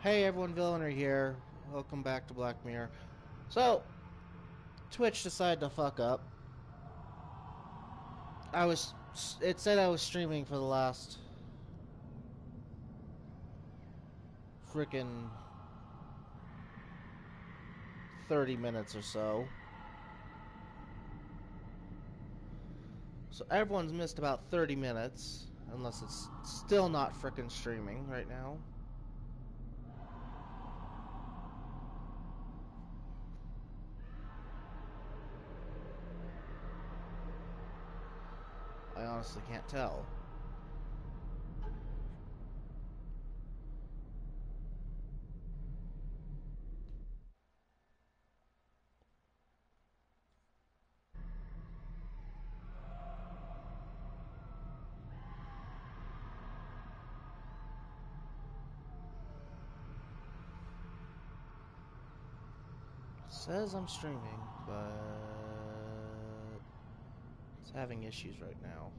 Hey everyone, Villainer here. Welcome back to Black Mirror. So, Twitch decided to fuck up. It said I was streaming for the last frickin' 30 minutes or so. So everyone's missed about 30 minutes, unless it's still not frickin' streaming right now. I honestly can't tell. It says I'm streaming, but it's having issues right now.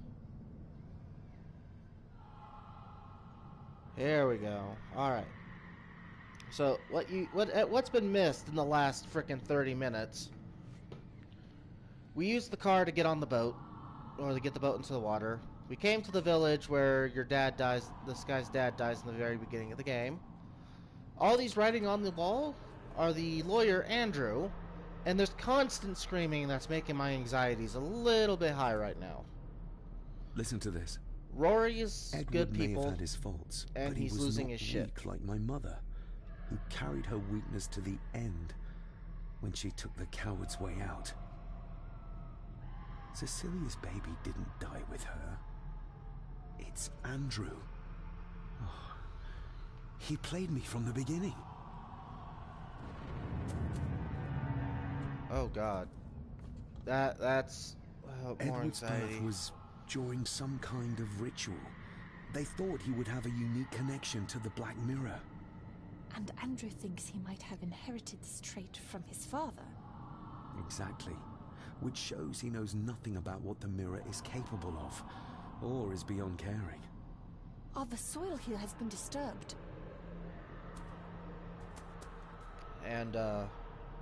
Here we go. Alright. So what's been missed in the last frickin' 30 minutes? We used the car to get on the boat, or to get the boat into the water. We came to the village where your dad dies. This guy's dad dies in the very beginning of the game. All these writing on the wall are the lawyer Andrew, and there's constant screaming that's making my anxieties a little bit high right now. Listen to this. Rory is good Edward may have people, had his faults, and but he he's was losing not his shit. weak like my mother, who carried her weakness to the end when she took the coward's way out. Cecilia's baby didn't die with her. It's Andrew. Oh, he played me from the beginning. Oh God, that's more Edward's birth anxiety. was during some kind of ritual. They thought he would have a unique connection to the Black Mirror. And Andrew thinks he might have inherited this trait from his father. Exactly. Which shows he knows nothing about what the mirror is capable of, or is beyond caring. Oh, the soil here has been disturbed. And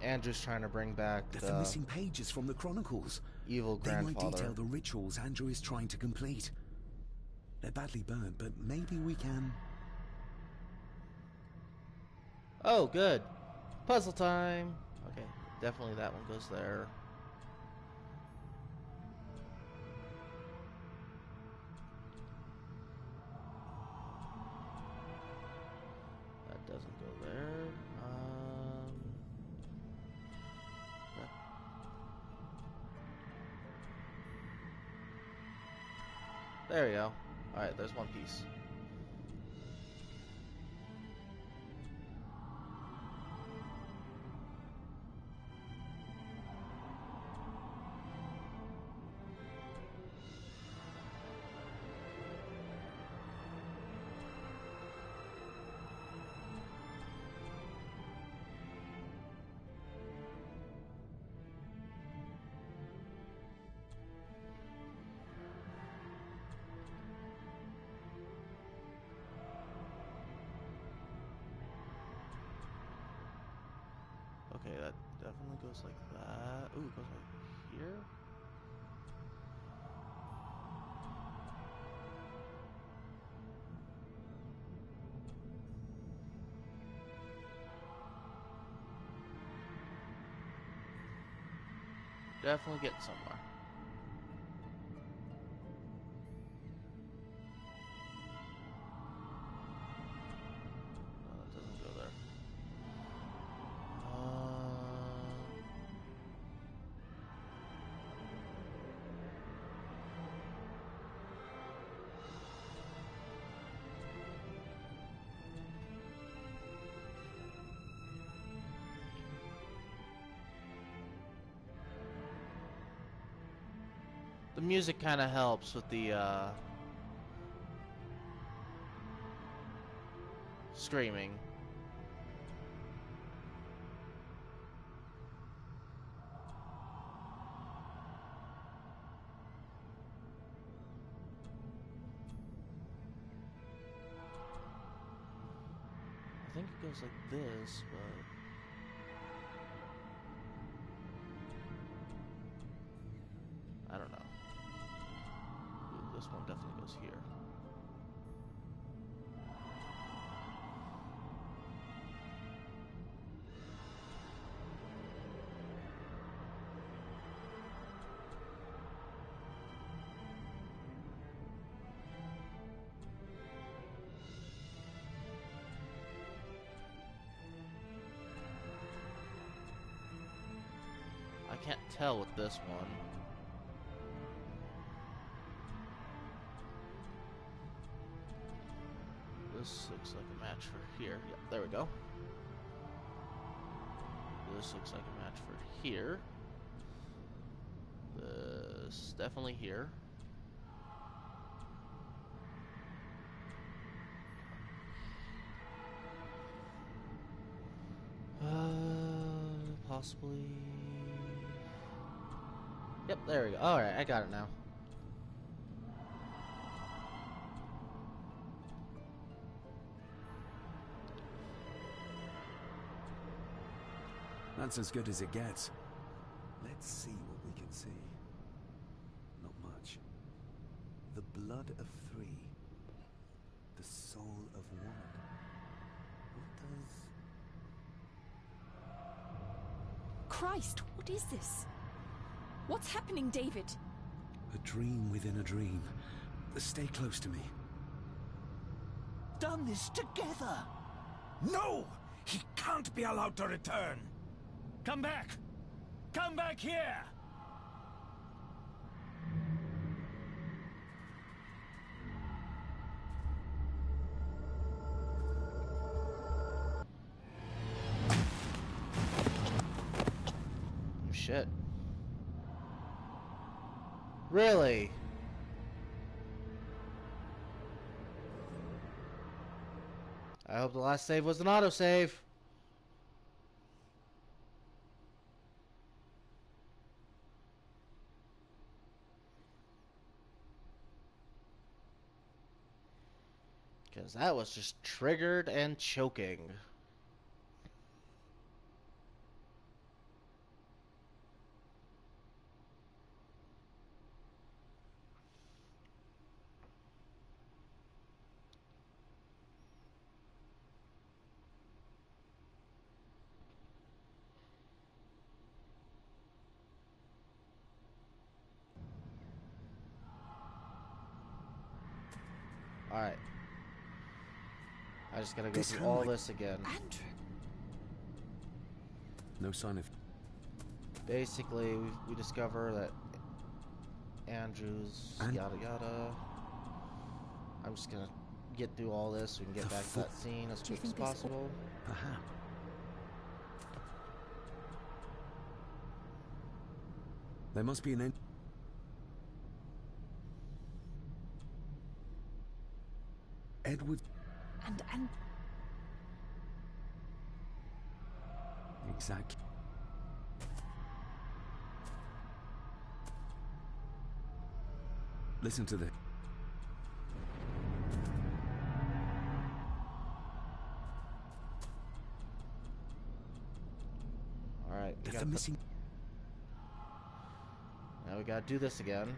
Andrew's trying to bring back The missing pages from the Chronicles. evil They might grandfather. detail the rituals Andrew is trying to complete. They're badly burnt, but maybe we can... Oh, good. Puzzle time. Okay, definitely that one goes there. That doesn't go there. That- There we go. Alright, there's one piece. Okay, that definitely goes like that. Ooh, it goes like here? Definitely getting somewhere. No, that doesn't go there. The music kind of helps with the screaming. I think it goes like this, but I don't know. Ooh, this one definitely goes here. I can't tell with this one. This looks like a match for here. Yep, there we go. This looks like a match for here. This definitely here. Possibly. Yep, there we go. Alright, I got it now. That's as good as it gets. Let's see what we can see. Not much. The blood of three. The soul of one. What does... Christ, what is this? What's happening, David? A dream within a dream. Stay close to me. Done this together. No! He can't be allowed to return. Come back! Come back here! Oh, shit. Really? I hope the last save was an autosave. Because that was just triggered and choking. Alright. I just gotta go through all this again. Andrew. No sign of... Basically, we discover that Andrew's yada yada. I'm just gonna get through all this so we can get back to that scene as quick as possible. Perhaps. There must be an end... Edward... And Exactly. Listen to this. Alright, we The got missing... now we gotta do this again.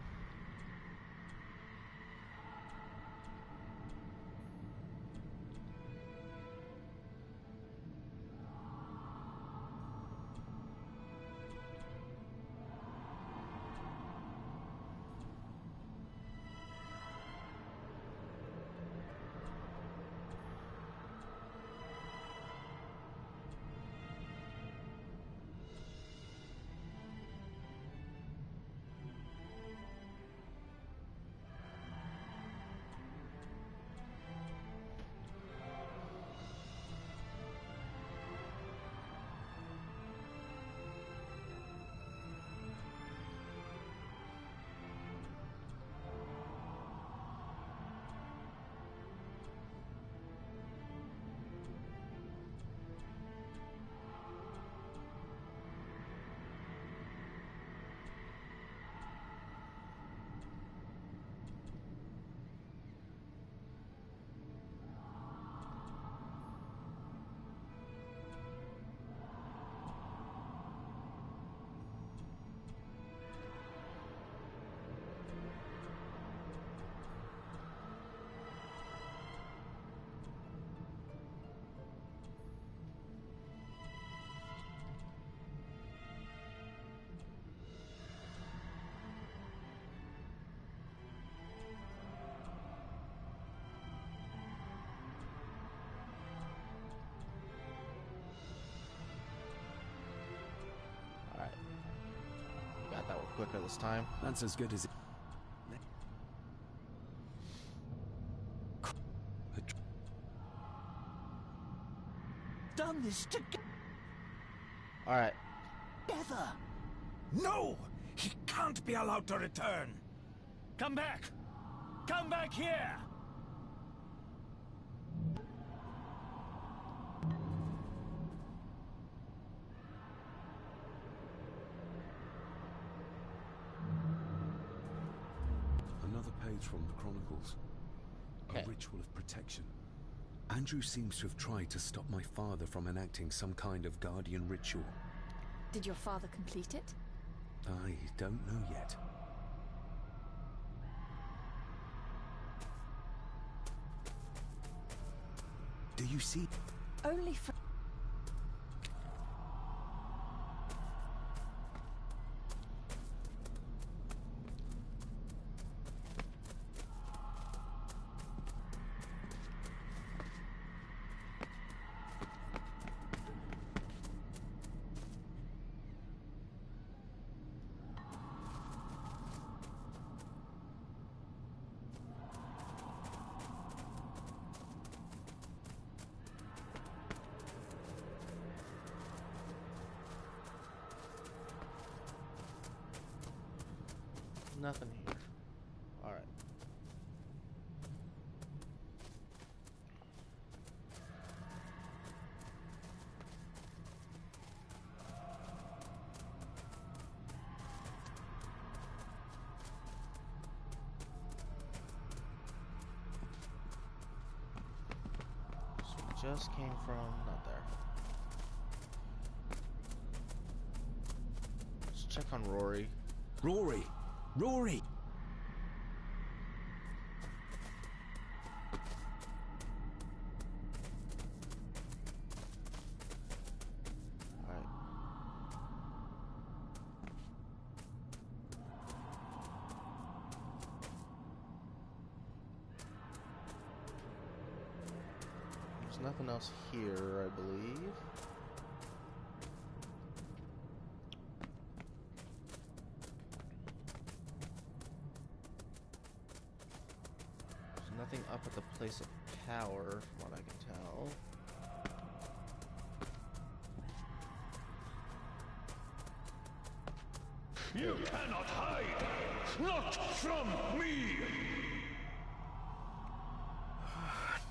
quicker this time. That's as good as it. Done this Alright. together. No! He can't be allowed to return. Come back! Come back here! Another page from the Chronicles. Okay. A ritual of protection. Andrew seems to have tried to stop my father from enacting some kind of guardian ritual. Did your father complete it? I don't know yet. Do you see? Only for... Nothing here. Alright. So we just came from... not there. Let's check on Rory. Rory! Rory! Alright. There's nothing else here, I believe. Nothing up at the place of power, from what I can tell. You cannot hide! Not from me!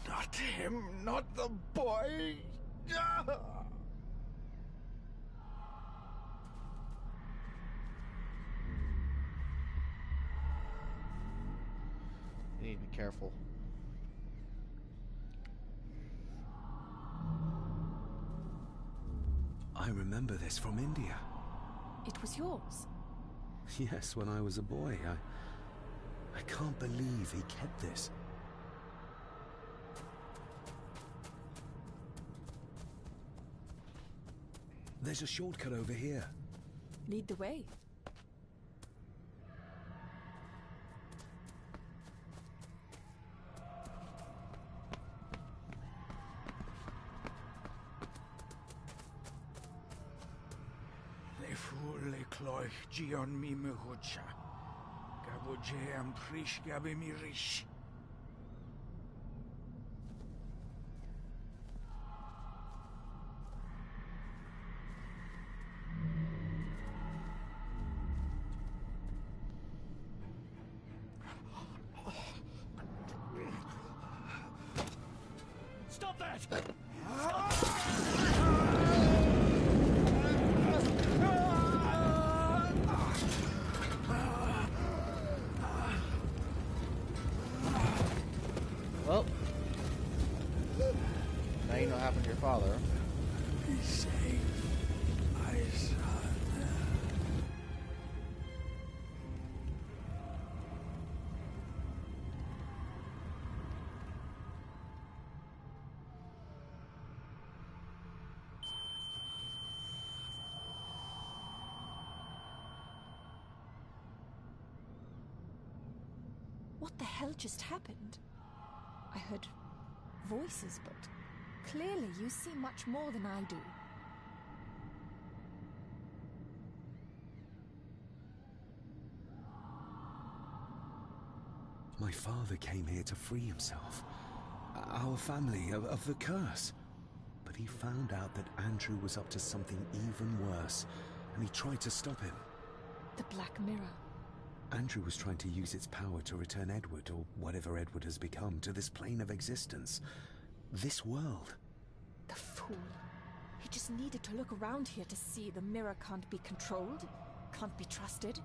Not him, not the boy! You need to be careful. I remember this from India. It was yours. Yes, when I was a boy. I can't believe he kept this. There's a shortcut over here. Lead the way. Le cloich gion mi mehucha. Gaboje am prish gabe mi rish. Stop that! Well, now you know what happened to your father. Be safe, my son. What the hell just happened? I heard voices, but clearly you see much more than I do. My father came here to free himself, our family, of the curse. But he found out that Andrew was up to something even worse, and he tried to stop him. The Black Mirror. Andrew was trying to use its power to return Edward, or whatever Edward has become, to this plane of existence. This world. The fool. He just needed to look around here to see the mirror can't be controlled, can't be trusted.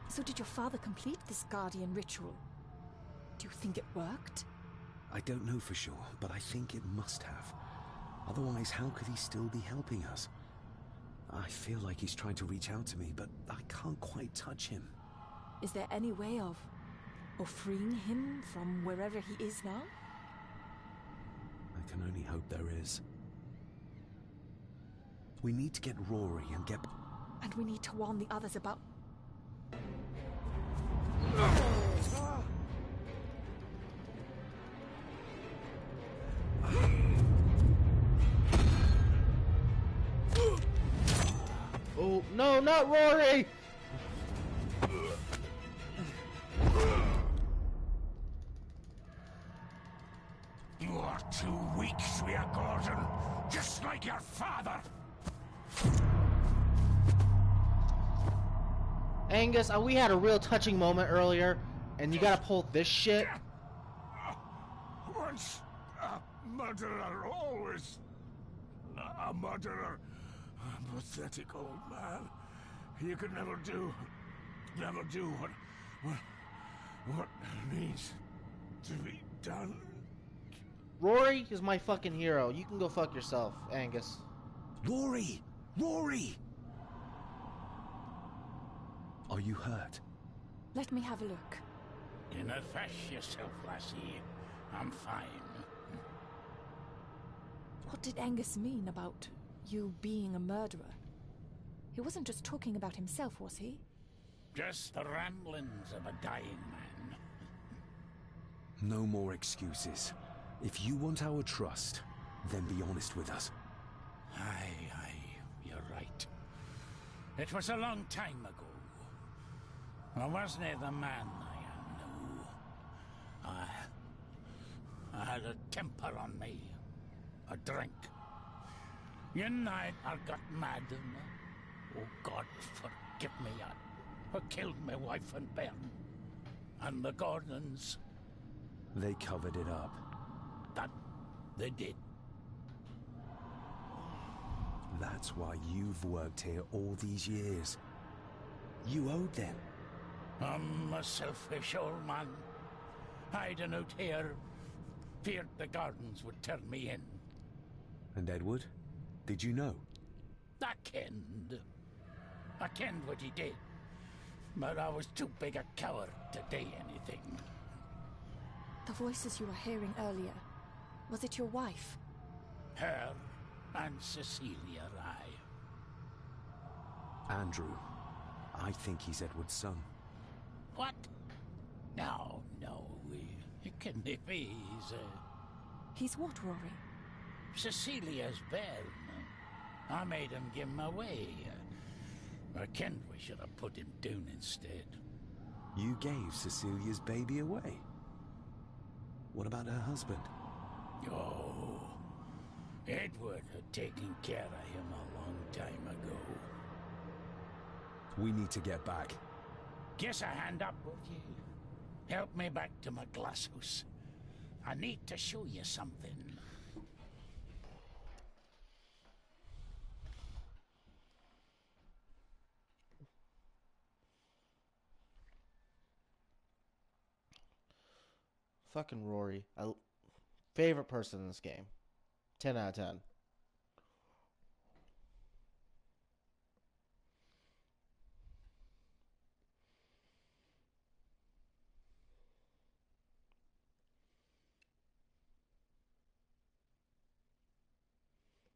So did your father complete this Guardian ritual? Do you think it worked? I don't know for sure, but I think it must have. Otherwise, how could he still be helping us? I feel like he's trying to reach out to me, but I can't quite touch him. Is there any way of freeing him from wherever he is now? I can only hope there is. We need to get Rory and get... And we need to warn the others about... Oh, no, not Rory! You are too weak, Swear Gordon. Just like your father. Angus, we had a real touching moment earlier, and you gotta pull this shit. Once a murderer, always a murderer. A pathetic old man. You could never do what needs to be done. Rory is my fucking hero. You can go fuck yourself, Angus. Rory! Rory! Are you hurt? Let me have a look. Dinna fash yourself, lassie. I'm fine. What did Angus mean about you being a murderer? He wasn't just talking about himself, was he? Just the ramblings of a dying man. No more excuses. If you want our trust, then be honest with us. Aye, you're right. It was a long time ago. I wasn't the man I am now. I had a temper on me. A drink. One night I got mad and, oh God forgive me, I killed my wife and bairn. And the Gordons. They covered it up. That they did. That's why you've worked here all these years. You owed them. I'm a selfish old man. Hiding out here, feared the Gardens would turn me in. And Edward? Did you know? I kenned what he did. But I was too big a coward to do anything. The voices you were hearing earlier, was it your wife? Her and Cecilia Rye. Andrew. I think he's Edward's son. What? No, it can't be. He's what, Rory? Cecilia's bairn. I made him give him away. I kenned we should have put him down instead. You gave Cecilia's baby away? What about her husband? Oh, Edward had taken care of him a long time ago. We need to get back. Guess a hand up, would you? Help me back to my glasshouse. I need to show you something. Fucking Rory. Favorite person in this game. 10 out of 10.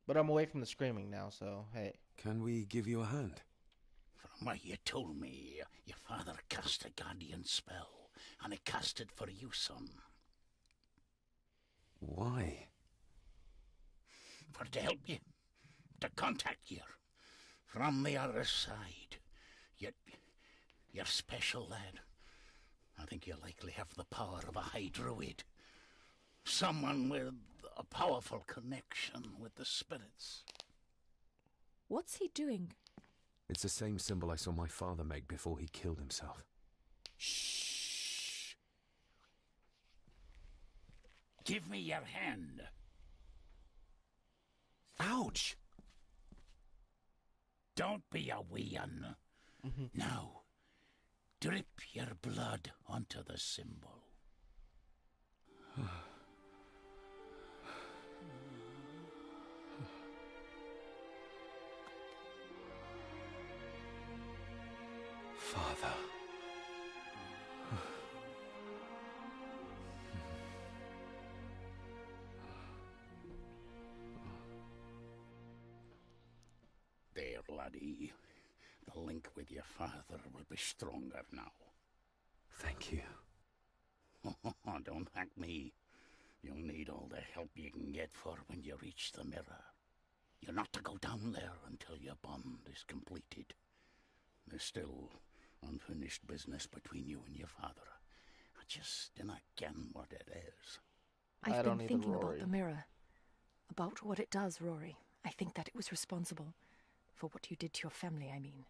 But I'm away from the screaming now, so hey. Can we give you a hand? From what you told me, your father cast a guardian spell, and he cast it for you, son. Why? For to help you, to contact you from the other side. You're special, lad. I think you likely have the power of a high druid. Someone with a powerful connection with the spirits. What's he doing? It's the same symbol I saw my father make before he killed himself. Shh. Give me your hand. Ouch! Don't be a wee un. Now, drip your blood onto the symbol. Father. There, laddie. The link with your father will be stronger now. Thank you. Don't thank me. You'll need all the help you can get for when you reach the mirror. You're not to go down there until your bond is completed. There's still unfinished business between you and your father. I just dinna ken what it is. I've don't been either, thinking Rory. about the mirror. About what it does, Rory. I think that it was responsible. For what you did to your family, I mean.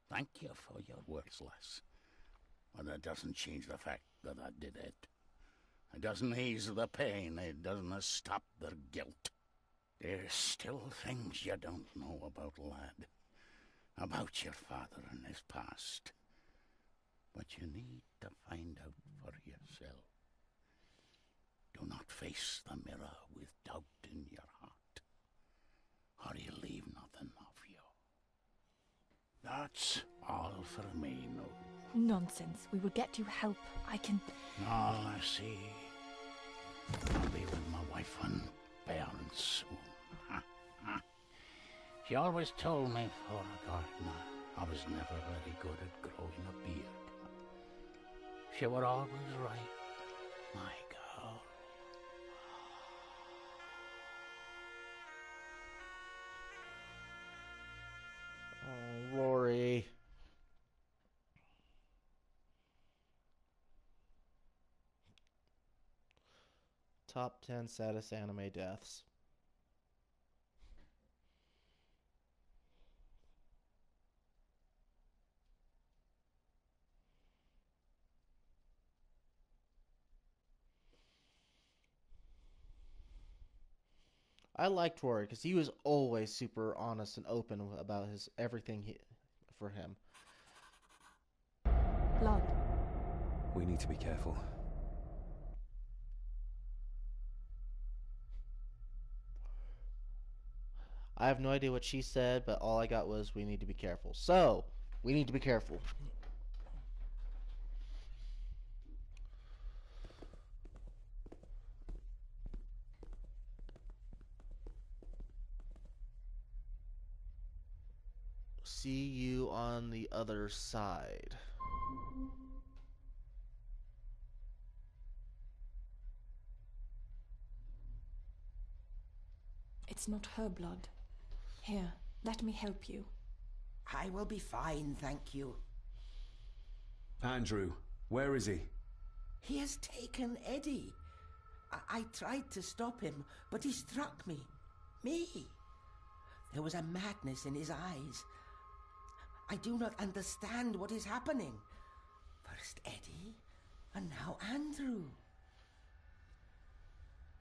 Thank you for your words, lass. But that doesn't change the fact that I did it. It doesn't ease the pain. It doesn't stop the guilt. There's still things you don't know about, lad. About your father and his past. But you need to find out for yourself. Do not face the mirror with doubt in your heart, or you leave nothing of you. That's all for me, no. Nonsense. We will get you help. I can... All I see. I'll be with my wife and parents soon. She always told me for a gardener I was never very good at growing a beard. She were always right, my girl. Oh, Rory. Top 10 saddest anime deaths. I liked Rory because he was always super honest and open about his everything for him. Blood. We need to be careful. I have no idea what she said, but all I got was we need to be careful. So, we need to be careful. See you on the other side. It's not her blood. Here, let me help you. I will be fine, thank you. Andrew, where is he? He has taken Eddie. I tried to stop him, but he struck me. Me. There was a madness in his eyes. I do not understand what is happening. First Eddie, and now Andrew.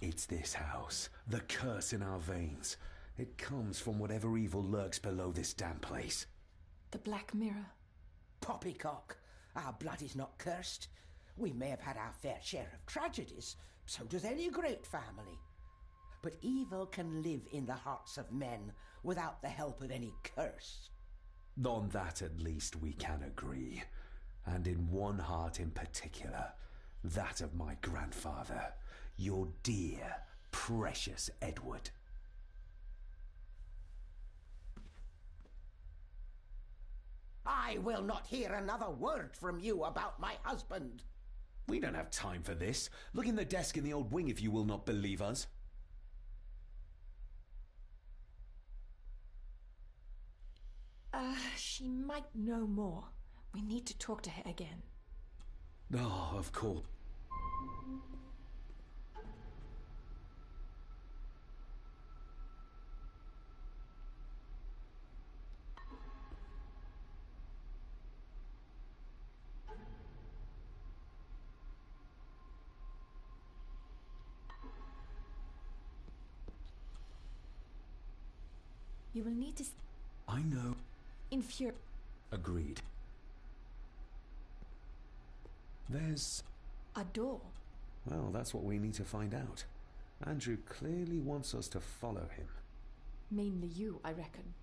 It's this house. The curse in our veins. It comes from whatever evil lurks below this damn place. The Black Mirror. Poppycock. Our blood is not cursed. We may have had our fair share of tragedies. So does any great family. But evil can live in the hearts of men without the help of any curse. On that at least we can agree. And in one heart in particular. That of my grandfather. Your dear, precious Edward. I will not hear another word from you about my husband. We don't have time for this. Look in the desk in the old wing if you will not believe us. She might know more. We need to talk to her again. Oh, of course. You will need to I know. infure. Agreed. There's... A door. Well, that's what we need to find out. Andrew clearly wants us to follow him. Mainly you, I reckon.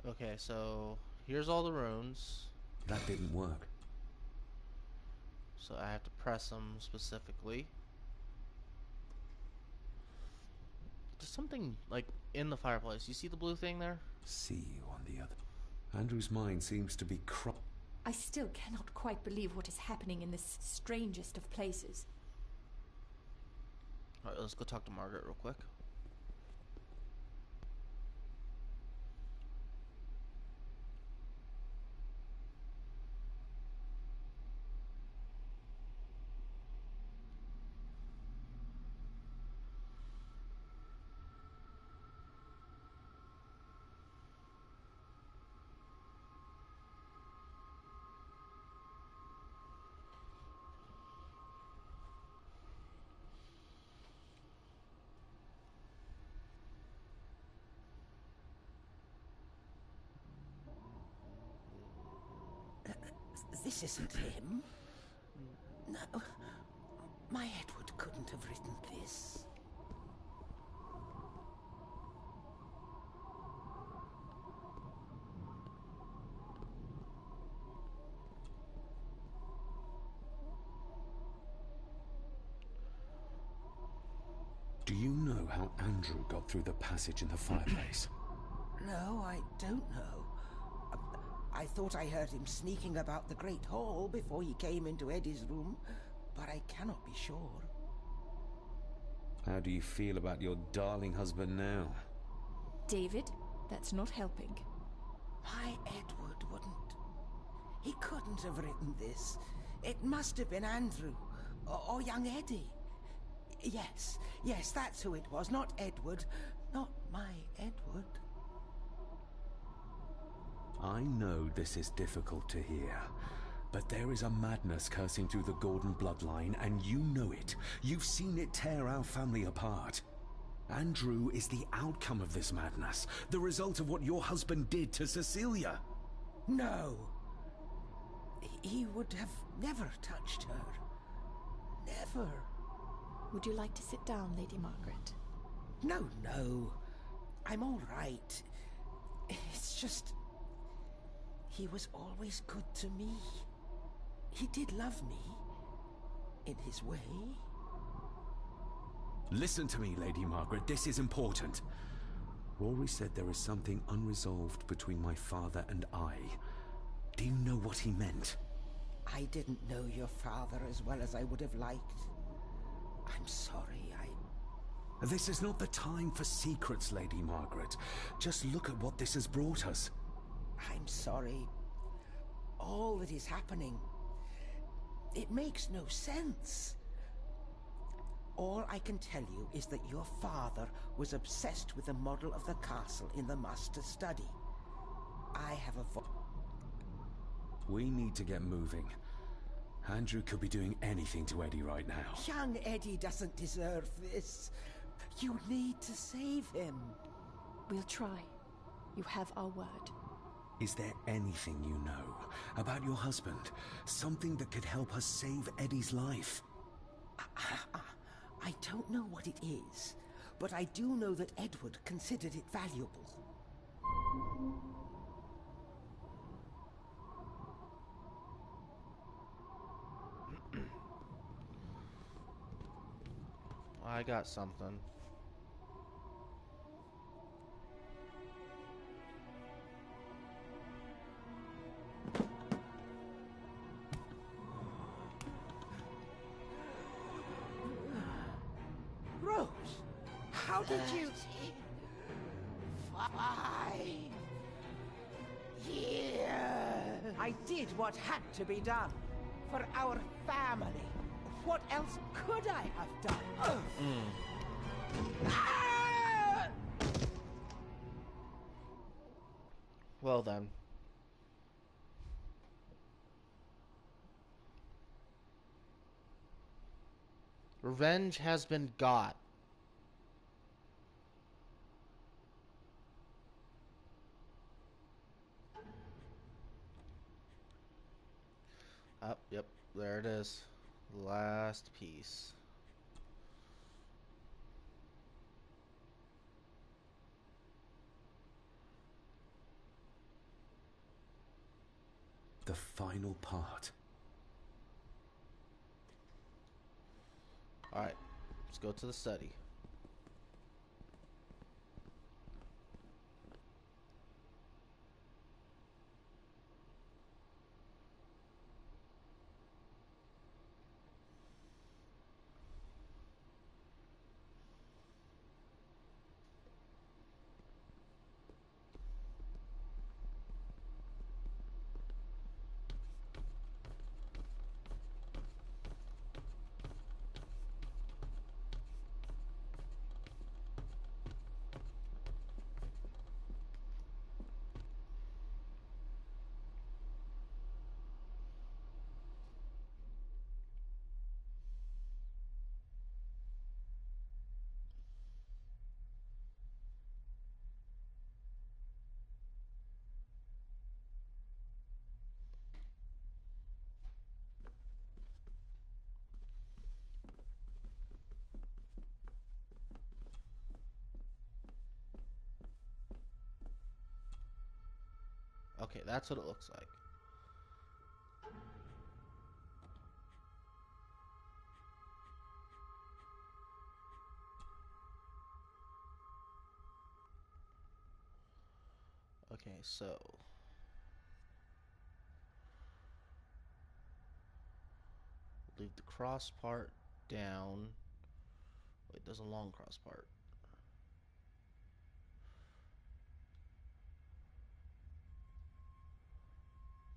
Okay, so here's all the runes. That didn't work. So I have to press them specifically. There's something like in the fireplace. You see the blue thing there? See you on the other. Andrew's mind seems to be I still cannot quite believe what is happening in this strangest of places. Alright, let's go talk to Margaret real quick. This isn't him. No, my Edward couldn't have written this. Do you know how Andrew got through the passage in the fireplace? No, I don't know. I thought I heard him sneaking about the Great Hall before he came into Eddie's room, but I cannot be sure. How do you feel about your darling husband now? David, that's not helping. My Edward wouldn't. He couldn't have written this. It must have been Andrew, or young Eddie. Yes, that's who it was, not Edward. Not my Edward. I know this is difficult to hear, but there is a madness coursing through the Gordon bloodline, and you know it. You've seen it tear our family apart. Andrew is the outcome of this madness, the result of what your husband did to Cecilia. No. He would have never touched her. Never. Would you like to sit down, Lady Margaret? No. I'm all right. It's just... he was always good to me. He did love me. In his way. Listen to me, Lady Margaret. This is important. Rory said there is something unresolved between my father and I. Do you know what he meant? I didn't know your father as well as I would have liked. I'm sorry, This is not the time for secrets, Lady Margaret. Just look at what this has brought us. I'm sorry. All that is happening... it makes no sense. All I can tell you is that your father was obsessed with the model of the castle in the master's study. I have a We need to get moving. Andrew could be doing anything to Eddie right now. Young Eddie doesn't deserve this. You need to save him. We'll try. You have our word. Is there anything you know about your husband? Something that could help us save Eddie's life? I don't know what it is, but I do know that Edward considered it valuable. I got something. How did you... 5 years. I did what had to be done. For our family. What else could I have done? Ah! Well then. Revenge has been got. Yep, there it is. Last piece. The final part. Alright, let's go to the study. Okay, that's what it looks like. Okay, so leave the cross part down. Wait, there's a long cross part.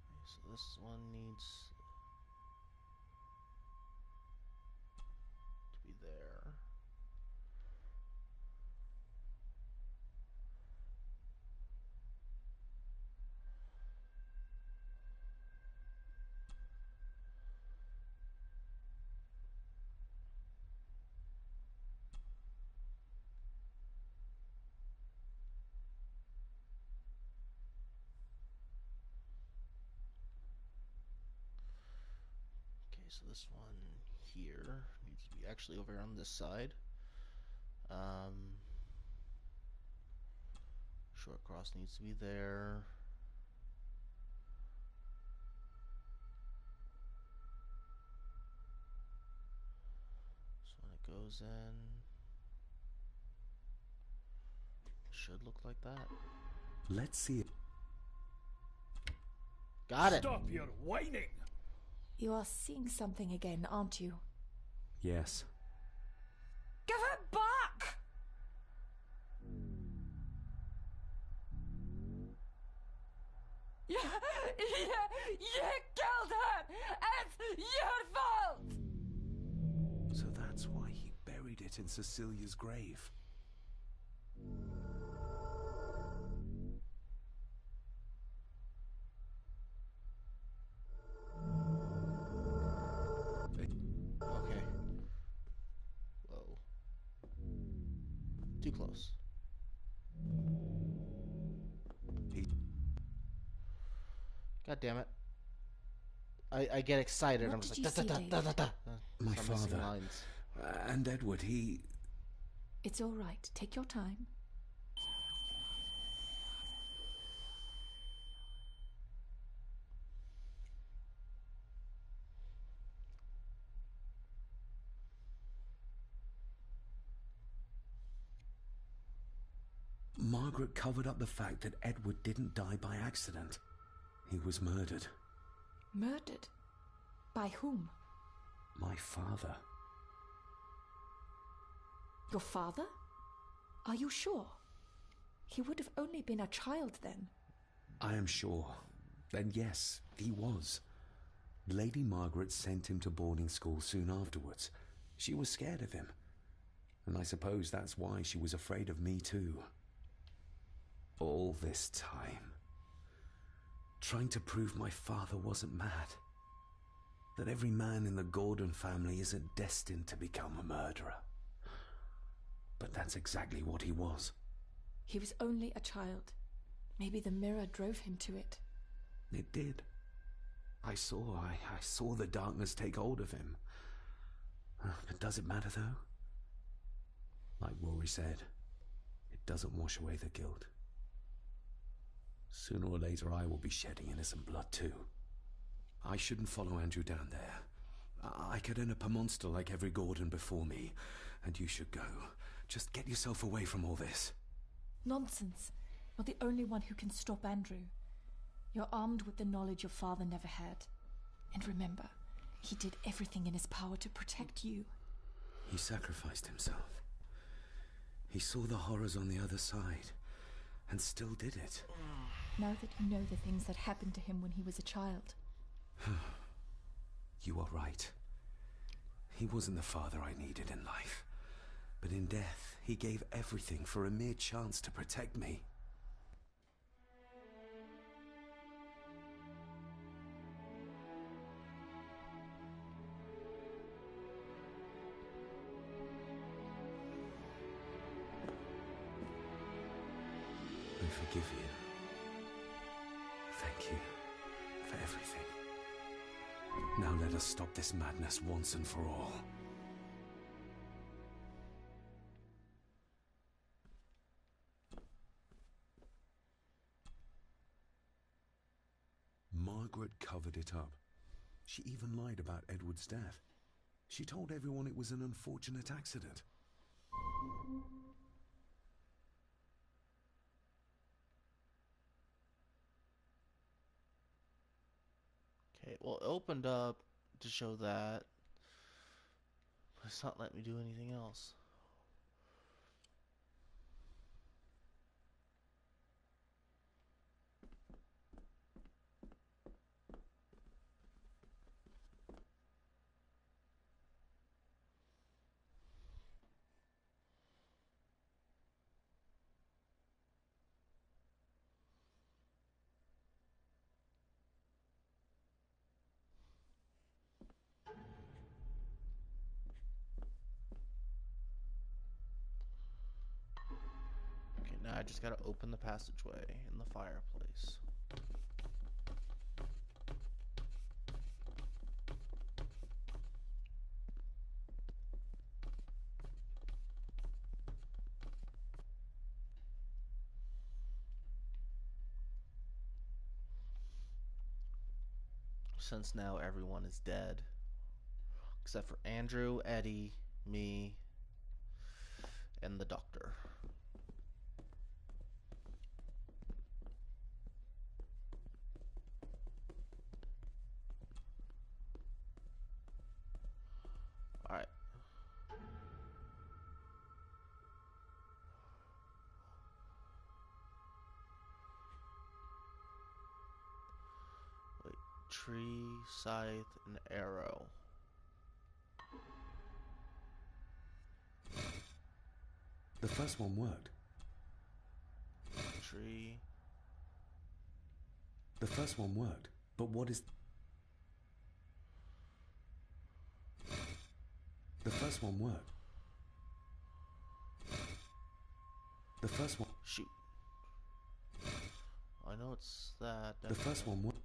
Okay, so this one needs to be there. Okay, so this one here needs to be actually over on this side. Short cross needs to be there. So when it goes in, should look like that. Let's see it. Got it. Stop your whining! You are seeing something again, aren't you? Yes. Give it back! You killed her! It's your fault! So that's why he buried it in Cecilia's grave. Okay. Whoa. Too close. God damn it. I get excited. What I'm just did like you da, see, da, da, da, da, David? da. My So I'm missing father. lines. And Edward, he... It's all right. Take your time. Margaret covered up the fact that Edward didn't die by accident. He was murdered. Murdered? By whom? My father. Your father? Are you sure? He would have only been a child then. I am sure. Then yes, he was. Lady Margaret sent him to boarding school soon afterwards. She was scared of him. And I suppose that's why she was afraid of me too. All this time, trying to prove my father wasn't mad. That every man in the Gordon family isn't destined to become a murderer. But that's exactly what he was. He was only a child. Maybe the mirror drove him to it. It did. I saw the darkness take hold of him. But does it matter though? Like Rory said, it doesn't wash away the guilt. Sooner or later I will be shedding innocent blood too. I shouldn't follow Andrew down there. I could end up a monster like every Gordon before me, and you should go. Just get yourself away from all this. Nonsense. You're the only one who can stop Andrew. You're armed with the knowledge your father never had. And remember, he did everything in his power to protect you. He sacrificed himself. He saw the horrors on the other side, and still did it. Now that you know the things that happened to him when he was a child. You are right. He wasn't the father I needed in life. But in death, he gave everything for a mere chance to protect me. I forgive you. Thank you for everything. Now let us stop this madness once and for all. Margaret covered it up. She even lied about Edward's death. She told everyone it was an unfortunate accident. Okay, well, it opened up to show that, but it's not letting me do anything else. Okay, now I just gotta open the passageway in the fireplace. Since now everyone is dead. Except for Andrew, Eddie, me, and the doctor. Alright. Wait. Tree, scythe, and arrow. The first one worked. Tree. The first one worked. But what is... The first one worked. The first one... Shoot. I know it's that. The first one worked.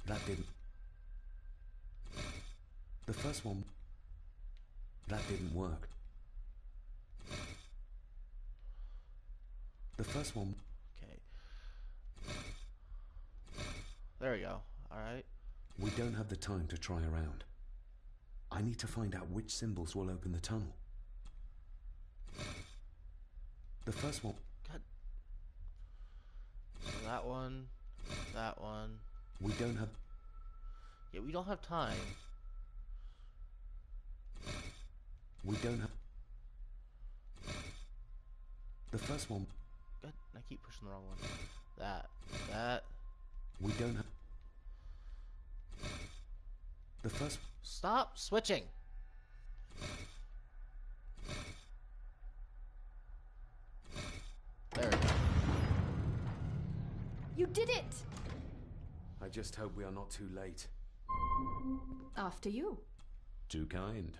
That didn't... The first one... That didn't work. The first one... Okay. There we go. Alright. We don't have the time to try around. I need to find out which symbols will open the tunnel. The first one... God. So that one, We don't have... Yeah, we don't have time. We don't have... The first one... God, I keep pushing the wrong one. That. We don't have... The first... Stop switching! There we go. You did it! I just hope we are not too late. After you. Too kind.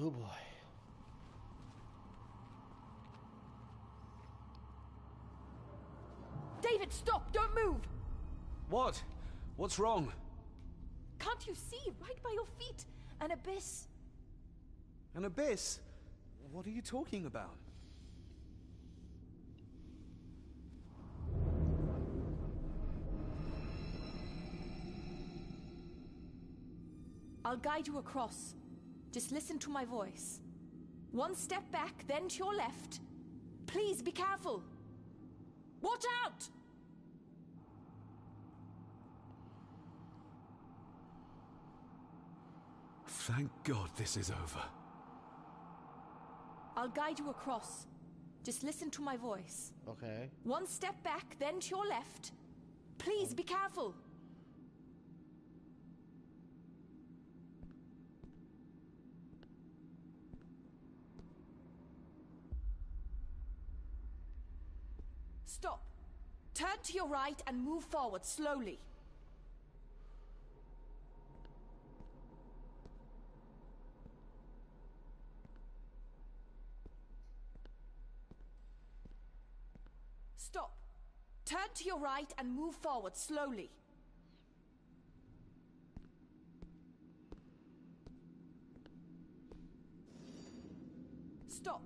Oh boy. David, stop! Don't move! What? What's wrong? Can't you see? Right by your feet. An abyss. An abyss? What are you talking about? I'll guide you across. Just listen to my voice. One step back, then to your left. Please be careful. Watch out! Thank God this is over. I'll guide you across. Just listen to my voice. Okay. One step back, then to your left. Please be careful. Stop. Turn to your right and move forward slowly. Stop. Turn to your right and move forward slowly. Stop.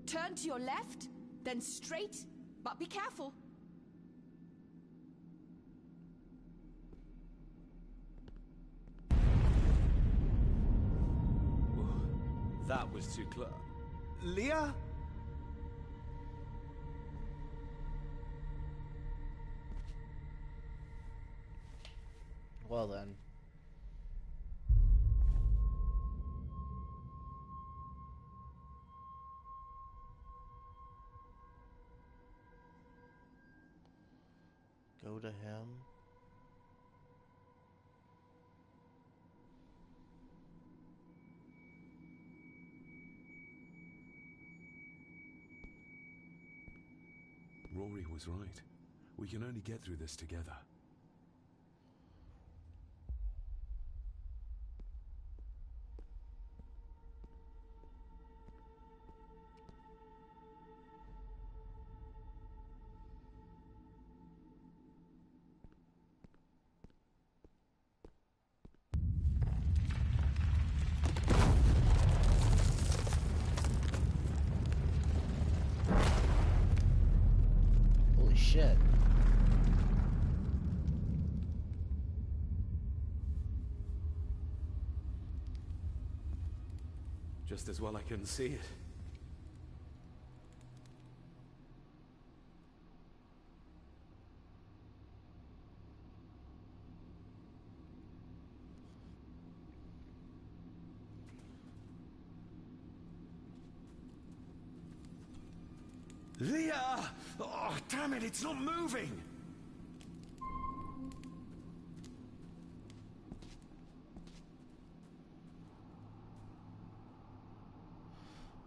Turn to your left, then straight, but be careful. That was too close. Leah? Well then. Go to him. Rory was right. We can only get through this together. Holy shit. Just as well I couldn't see it. Leah! Oh, damn it, it's not moving!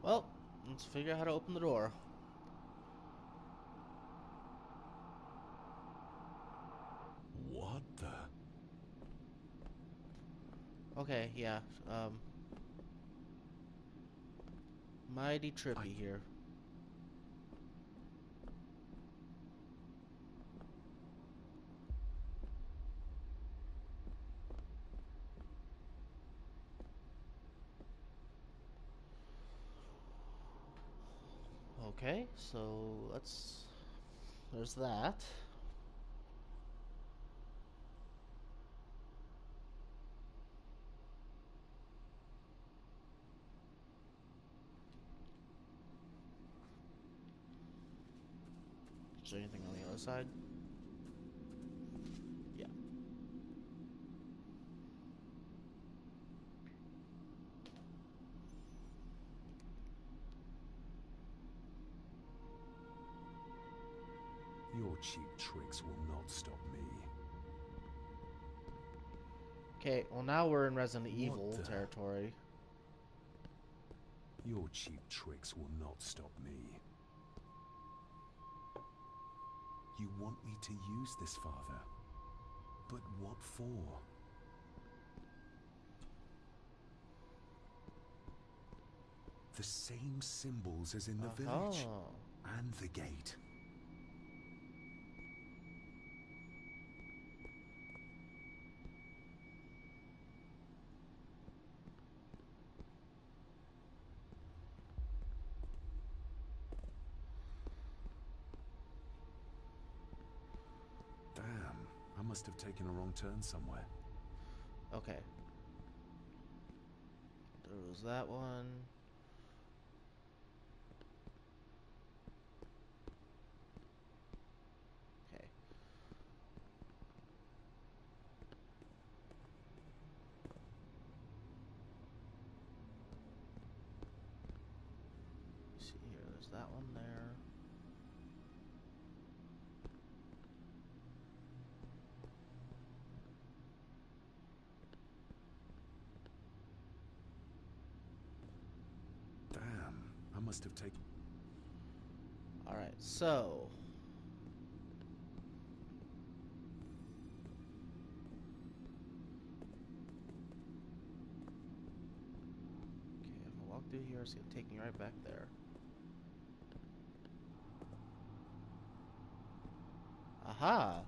Well, let's figure out how to open the door. What the? Okay, yeah. Mighty trippy here. Okay, so let's... There's that. Is there anything on the other side? Yeah. Your cheap tricks will not stop me. Okay, well now we're in Resident What Evil the- territory. Your cheap tricks will not stop me. You want me to use this, Father? But what for? The same symbols as in the village. And the gate. Damn, I must have taken a wrong turn somewhere. Okay. There was that one. Okay. See here, there's that one there. Damn, I must have taken... Alright, so... Okay, if I walk through here, it's gonna take me right back there. Aha!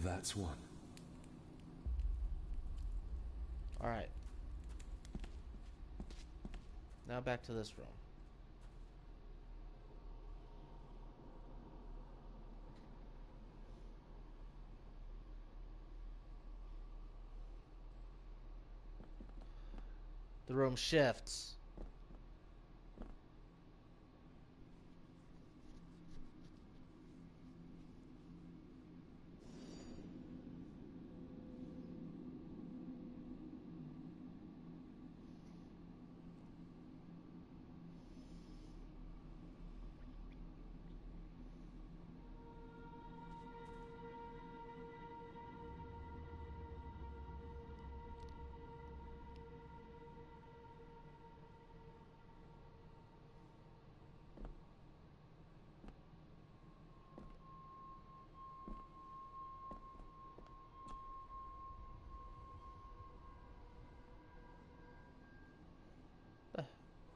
That's one. Alright. Now back to this room. The room shifts.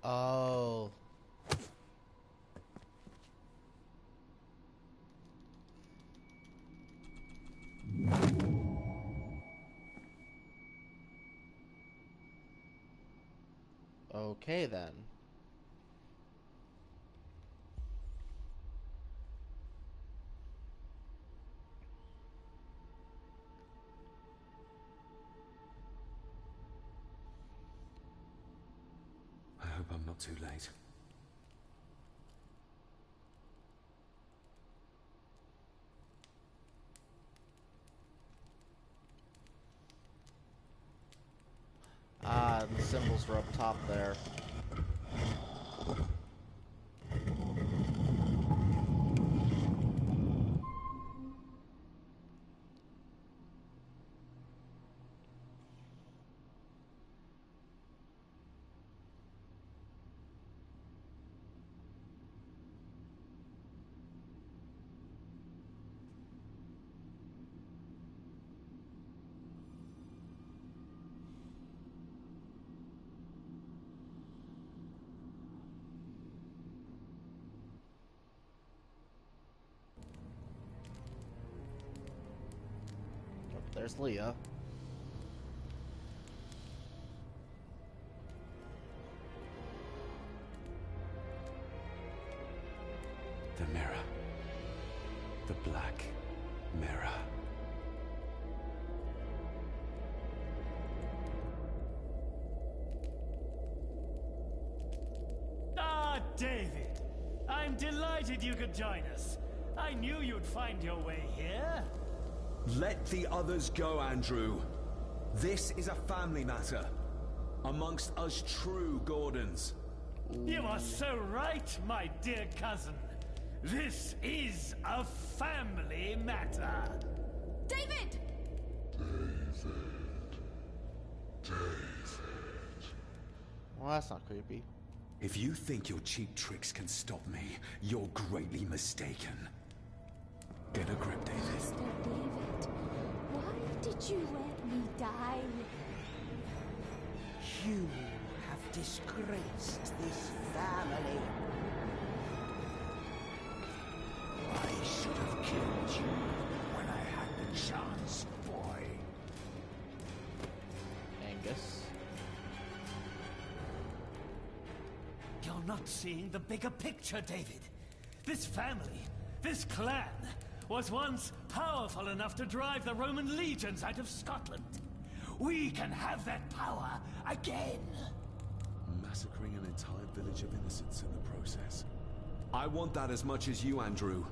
Oh. Okay then. I hope I'm not too late. Ah, the symbols were up top there. There's Leah. The mirror. The black mirror. Ah, David. I'm delighted you could join us. I knew you'd find your way here. Let the others go, Andrew. This is a family matter. Amongst us true Gordons. You are so right, my dear cousin. This is a family matter. David! Well, that's not creepy. If you think your cheap tricks can stop me, you're greatly mistaken. Get a grip, David. Master David, why did you let me die? You have disgraced this family. I should have killed you when I had the chance, boy. Angus. You're not seeing the bigger picture, David. This family, this clan, was once powerful enough to drive the Roman legions out of Scotland. We can have that power again. Massacring an entire village of innocents in the process. I want that as much as you, Andrew.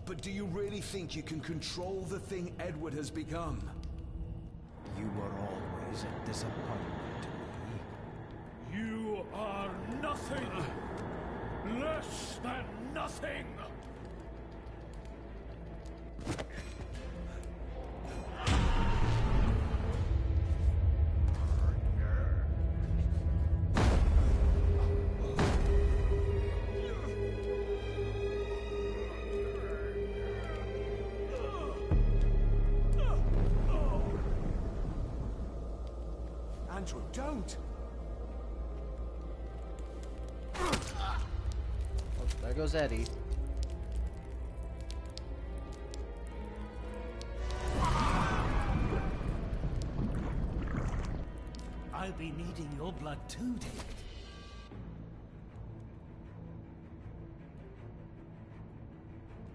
But do you really think you can control the thing Edward has become? You were always a disappointment to me. You are nothing. Less than nothing. Andrew, don't! Oh, there goes Eddie. I'll be needing your blood too, David.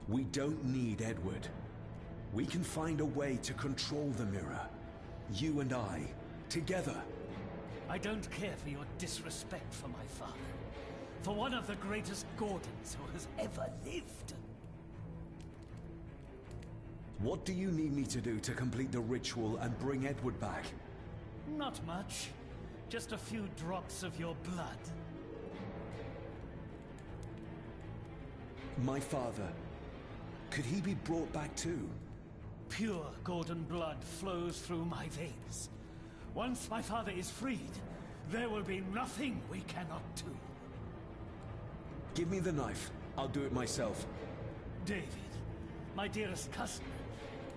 We don't need Edward. We can find a way to control the mirror. You and I, together. I don't care for your disrespect for my father. For one of the greatest Gordons who has ever lived. What do you need me to do to complete the ritual and bring Edward back? Not much. Just a few drops of your blood. My father, could he be brought back too? Pure Gordon blood flows through my veins. Once my father is freed, there will be nothing we cannot do. Give me the knife. I'll do it myself. David, my dearest cousin,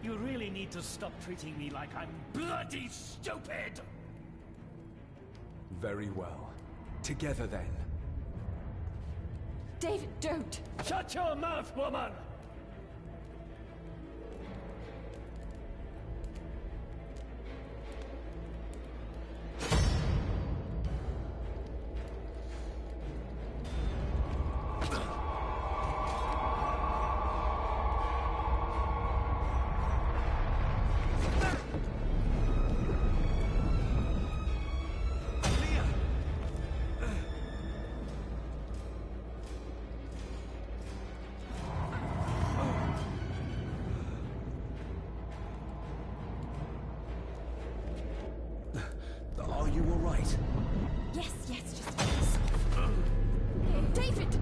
you really need to stop treating me like I'm bloody stupid! Very well. Together then. David, don't! Shut your mouth, woman! Are you all right? Yes, just yes. David!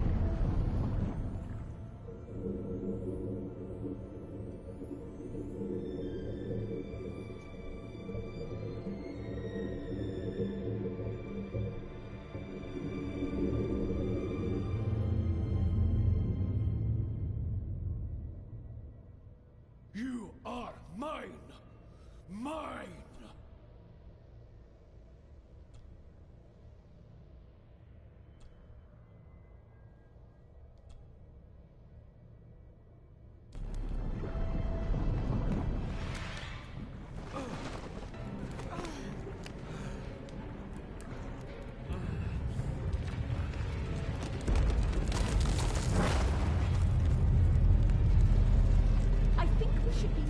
You are mine! Mine!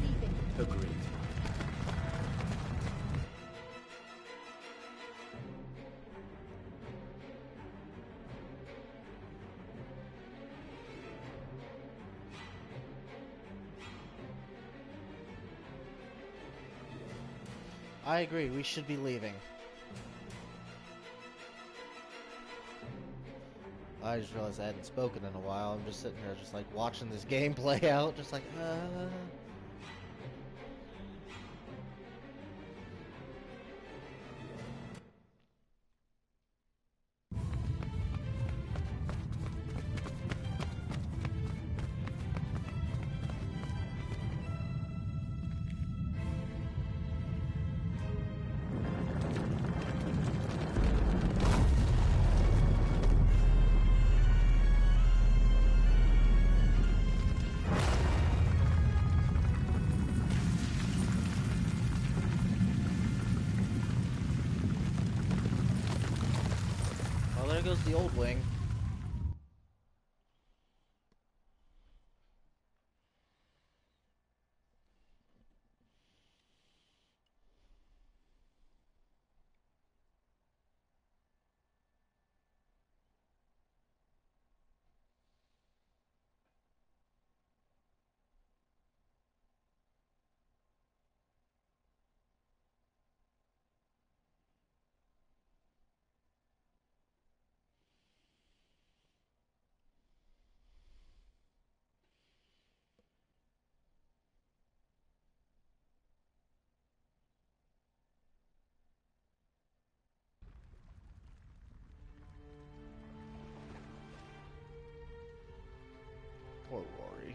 leaving. Agreed. I agree, we should be leaving. I just realized I hadn't spoken in a while. I'm just sitting here just like watching this game play out, just like, Well, there goes the old wing. Poor Rory.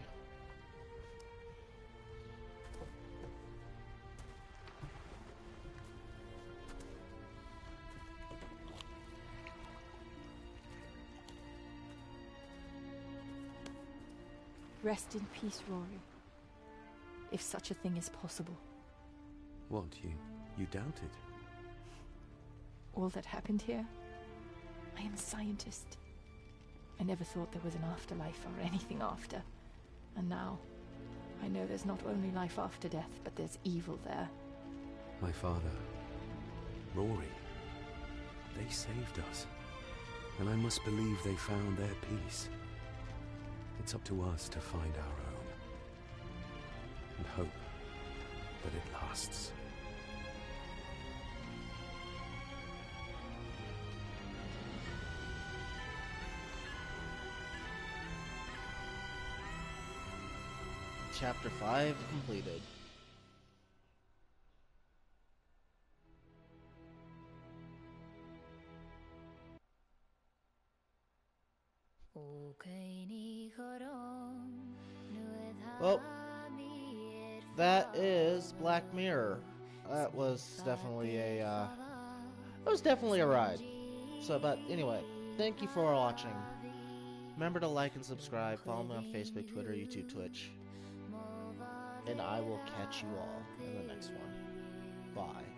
Rest in peace, Rory. If such a thing is possible. What, you doubted? All that happened here? I am a scientist. I never thought there was an afterlife or anything after. And now, I know there's not only life after death, but there's evil there. My father, Rory, they saved us. And I must believe they found their peace. It's up to us to find our own. And hope that it lasts. Chapter 5 completed. Well, that is Black Mirror. That was definitely a ride. So, but anyway, thank you for watching. Remember to like and subscribe. Follow me on Facebook, Twitter, YouTube, Twitch. And I will catch you all in the next one. Bye.